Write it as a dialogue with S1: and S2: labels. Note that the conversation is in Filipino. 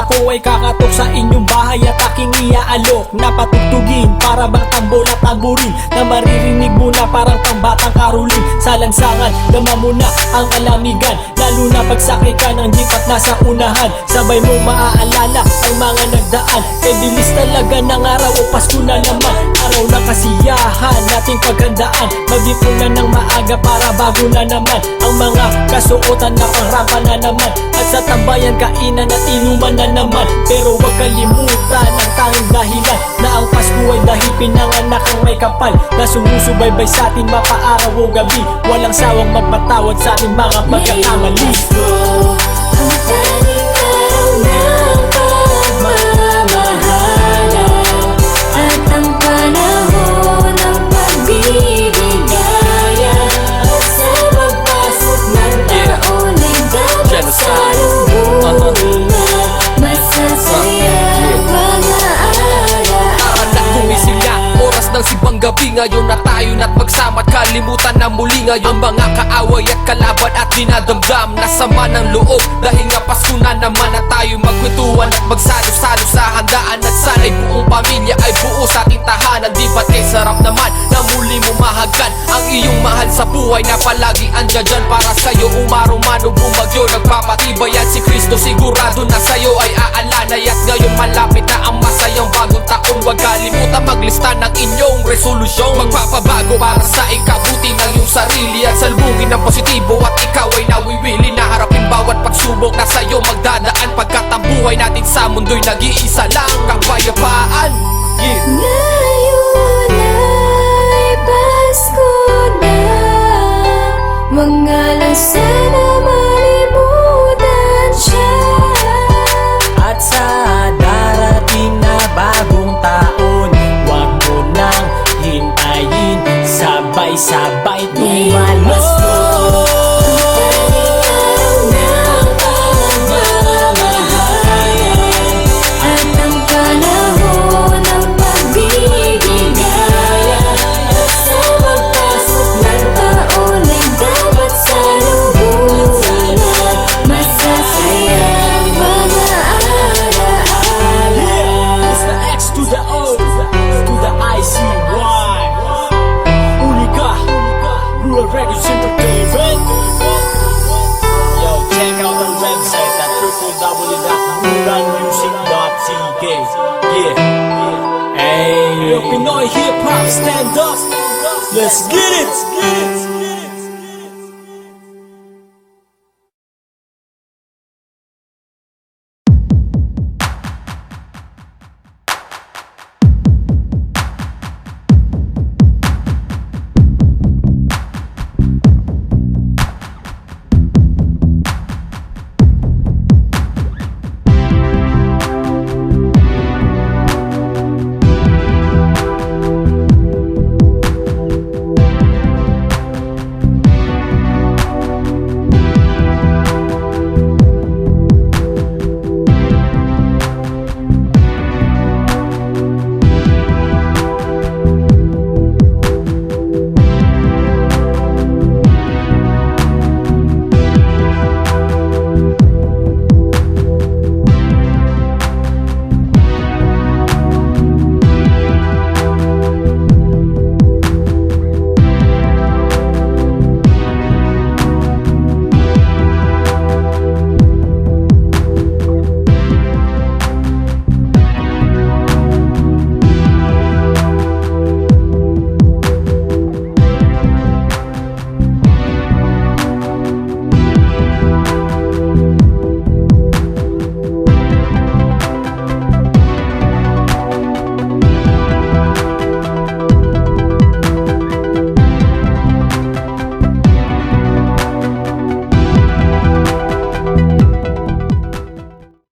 S1: Ako ay kakatok sa inyong bahay at aking iaalok na patugtugin para bang tambol at tamburin na maririnig mo na parang pambatang karulin. Sa lansangan, dama mo na ang alamigan, lalo na pagsakay ka ng jeep at nasa unahan. Sabay mo maaalala ang mga nagdaan, kay bilis talaga ng araw o Pasko na naman. Araw ng kasiyahan, nating paghandaan, mag-ipon na ng maaga para bago na naman ang mga kasuotan na pangrampa na naman. At sa tambayan, kainan at inuman na naman. Pero huwag kalimutan ang tanging dahilan na ang Pasko ay dahil pinanganak ang may kapal na sumusubaybay sa atin mapaaraw o gabi. Walang sawang magpatawad sa ating mga pagkakamali.
S2: Ang tanging araw ng pagmamahalan at ang panahon ng pagbibigayan. Sa pagpasok ng taon ay dapat salubungin na masasaya mga
S3: Anak gumising oras ng simbang gabi. Ngayon na tayo na't magsama at kalimutan na muli ngayon mga kaaway at kalaban at dinadamdam na sama ng loob. Dahil nga Pasko na naman at tayo magkwentuhan at magsalo-salo sa handaan. At sana'y buong pamilya ay buo sa ating tahanan. Di ba't kay sarap naman na muli mo mahagan ang iyong mahal sa buhay na palagi andyan dyan para sa'yo. Umaruman o bumagyo, nagpapatibay at si Kristo sigurado na sa'yo ay aalanay. At ngayon malapit na ang masayang bagong taon. Huwag kalimutan maglista ng inyong resolusyon. Magpapabago para sa ikabuti ng iyong sarili at salbungin ng positibo. At ikaw ay nawiwili na harapin bawat pagsubok na sa'yo magdadaan. Pagkat ang buhay natin sa mundo'y nag-iisa lang, kapayapaan.
S2: Ngayon ay Pasko na, wag nga lang sana malimutan siya.
S1: At sa darating na bagong taon, wag mo nang hintayin, sabay-sabay tumalos. Records Entertainment. Yo, check out the website at www.uranmusic.tk. Yeah. Hey, yo, Pinoy hip hop, stand up. Let's get it.